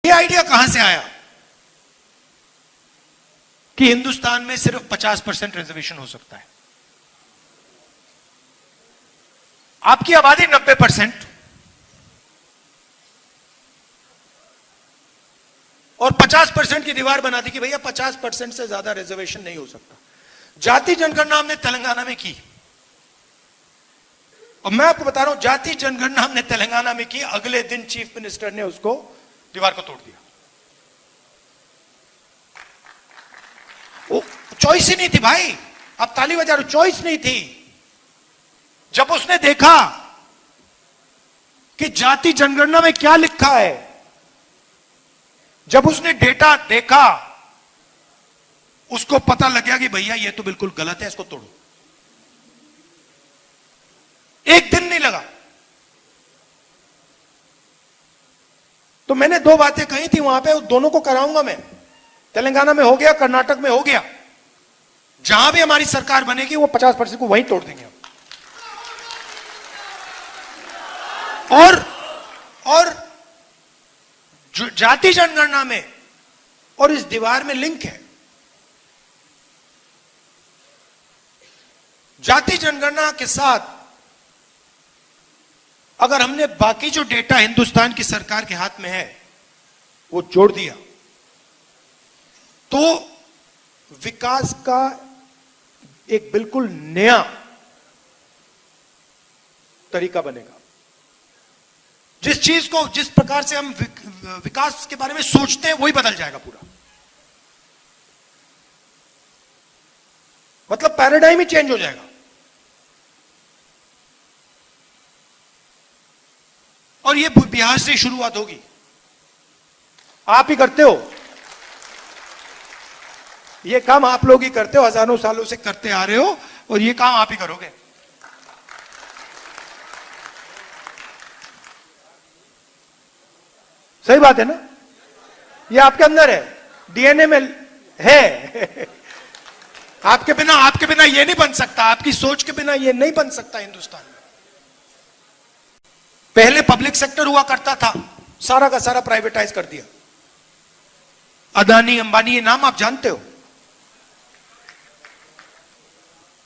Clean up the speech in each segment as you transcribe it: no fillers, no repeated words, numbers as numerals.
ये आइडिया कहां से आया कि हिंदुस्तान में सिर्फ 50% रिजर्वेशन हो सकता है? आपकी आबादी 90% और 50% की दीवार बना दी कि भैया 50% से ज्यादा रिजर्वेशन नहीं हो सकता। जाति जनगणना हमने तेलंगाना में की, और मैं आपको बता रहा हूं, जाति जनगणना हमने तेलंगाना में की, अगले दिन चीफ मिनिस्टर ने उसको दीवार को तोड़ दिया। वो चॉइस ही नहीं थी भाई, अब ताली बजा रहे, चॉइस नहीं थी। जब उसने देखा कि जाति जनगणना में क्या लिखा है, जब उसने डेटा देखा, उसको पता लग गया कि भैया ये तो बिल्कुल गलत है, इसको तोड़ो। एक दिन नहीं लगा। तो मैंने दो बातें कही थी वहां पे, दोनों को कराऊंगा मैं। तेलंगाना में हो गया, कर्नाटक में हो गया, जहां भी हमारी सरकार बनेगी वो 50% को वहीं तोड़ देंगे हम। और जाति जनगणना में और इस दीवार में लिंक है। जाति जनगणना के साथ अगर हमने बाकी जो डेटा हिंदुस्तान की सरकार के हाथ में है वो जोड़ दिया, तो विकास का एक बिल्कुल नया तरीका बनेगा। जिस चीज को, जिस प्रकार से हम विकास के बारे में सोचते हैं, वही बदल जाएगा पूरा। मतलब पैराडाइम ही चेंज हो जाएगा। और ये बिहार से शुरुआत होगी। आप ही करते हो ये काम, आप लोग ही करते हो, हजारों सालों से करते आ रहे हो, और ये काम आप ही करोगे। सही बात है ना? ये आपके अंदर है, डीएनए में है। आपके बिना ये नहीं बन सकता, आपकी सोच के बिना ये नहीं बन सकता हिंदुस्तान में। पहले पब्लिक सेक्टर हुआ करता था, सारा का सारा प्राइवेटाइज कर दिया। अदानी, अंबानी, ये नाम आप जानते हो।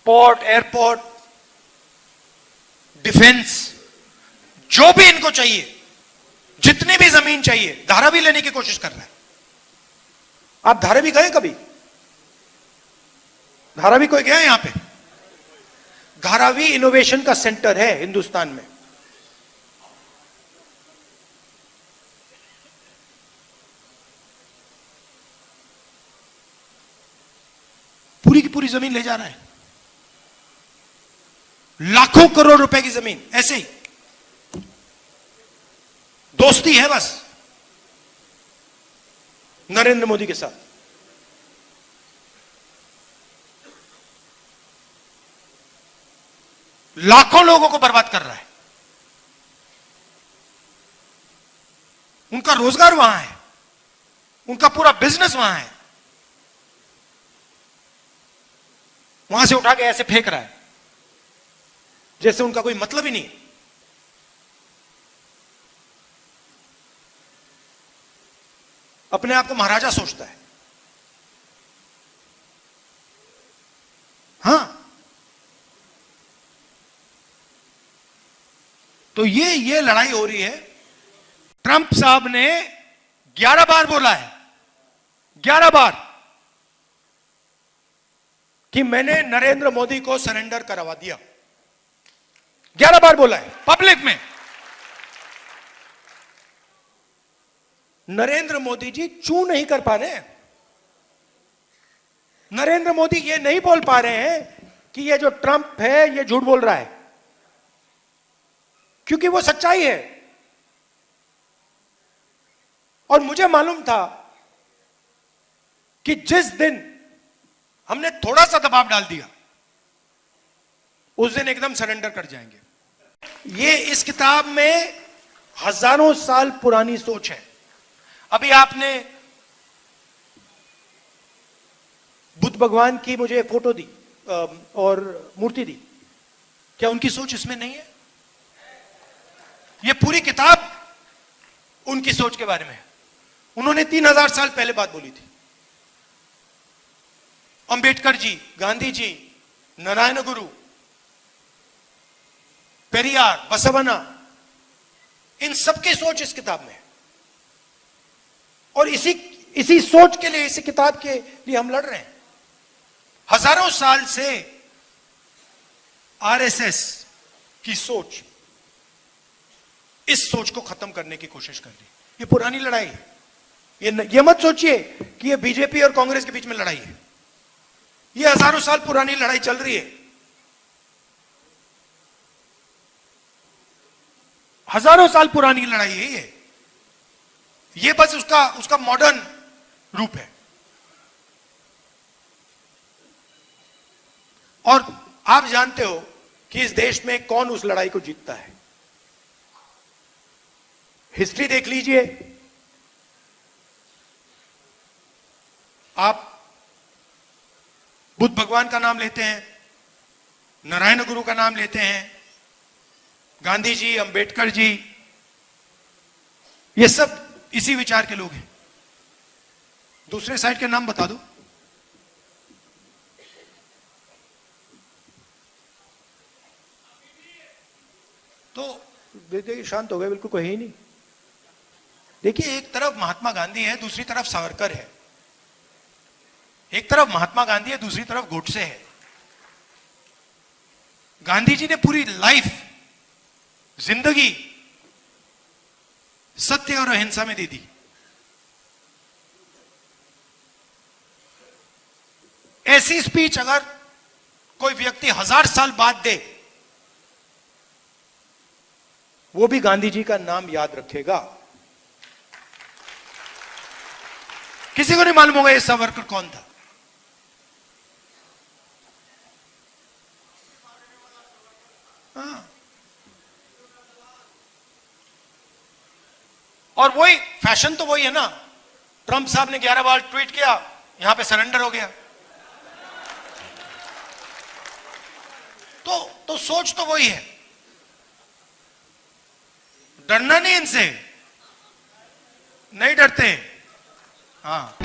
पोर्ट, एयरपोर्ट, डिफेंस, जो भी इनको चाहिए, जितनी भी जमीन चाहिए, धारावी लेने की कोशिश कर रहा है। आप धारावी गए कभी? धारावी कोई गया यहां पे? धारावी इनोवेशन का सेंटर है हिंदुस्तान में। पूरी की पूरी जमीन ले जा रहा है, लाखों करोड़ रुपए की जमीन, ऐसे ही दोस्ती है बस नरेंद्र मोदी के साथ। लाखों लोगों को बर्बाद कर रहा है। उनका रोजगार वहां है, उनका पूरा बिजनेस वहां है, वहां से उठा के ऐसे फेंक रहा है जैसे उनका कोई मतलब ही नहीं। अपने आप को महाराजा सोचता है। हां, तो ये लड़ाई हो रही है। ट्रंप साहब ने 11 बार बोला है, 11 बार, कि मैंने नरेंद्र मोदी को सरेंडर करवा दिया। 11 बार बोला है पब्लिक में। नरेंद्र मोदी जी चू नहीं कर पा रहे हैं। नरेंद्र मोदी ये नहीं बोल पा रहे हैं कि ये जो ट्रंप है ये झूठ बोल रहा है, क्योंकि वो सच्चाई है। और मुझे मालूम था कि जिस दिन हमने थोड़ा सा दबाव डाल दिया, उस दिन एकदम सरेंडर कर जाएंगे। ये इस किताब में हजारों साल पुरानी सोच है। अभी आपने बुद्ध भगवान की मुझे एक फोटो दी और मूर्ति दी, क्या उनकी सोच इसमें नहीं है? ये पूरी किताब उनकी सोच के बारे में है। उन्होंने 3000 साल पहले बात बोली थी। अंबेडकर जी, गांधी जी, नारायण गुरु, पेरियार, बसवना, इन सबकी सोच इस किताब में है। और इसी सोच के लिए, इसी किताब के लिए हम लड़ रहे हैं। हजारों साल से आरएसएस की सोच इस सोच को खत्म करने की कोशिश कर रही है। ये पुरानी लड़ाई है। ये मत सोचिए कि ये बीजेपी और कांग्रेस के बीच में लड़ाई है। ये हजारों साल पुरानी लड़ाई चल रही है। हजारों साल पुरानी लड़ाई है ये बस उसका मॉडर्न रूप है। और आप जानते हो कि इस देश में कौन उस लड़ाई को जीतता है। हिस्ट्री देख लीजिए आप। बुद्ध भगवान का नाम लेते हैं, नारायण गुरु का नाम लेते हैं, गांधी जी, अंबेडकर जी, ये सब इसी विचार के लोग हैं। दूसरे साइड के नाम बता दो। तो देखिए शांत हो गए, बिल्कुल कोई ही नहीं। देखिए एक तरफ महात्मा गांधी है, दूसरी तरफ सावरकर है। एक तरफ महात्मा गांधी है, दूसरी तरफ गोडसे है। गांधी जी ने पूरी लाइफ, जिंदगी सत्य और अहिंसा में दे दी। ऐसी स्पीच अगर कोई व्यक्ति 1000 साल बाद दे, वो भी गांधी जी का नाम याद रखेगा। किसी को नहीं मालूम होगा ये सावरकर कौन था। हाँ। और वही फैशन तो वही है ना। ट्रंप साहब ने 11 बार ट्वीट किया, यहां पे सरेंडर हो गया। तो सोच तो वही है। डरना नहीं इनसे, नहीं डरते। हाँ।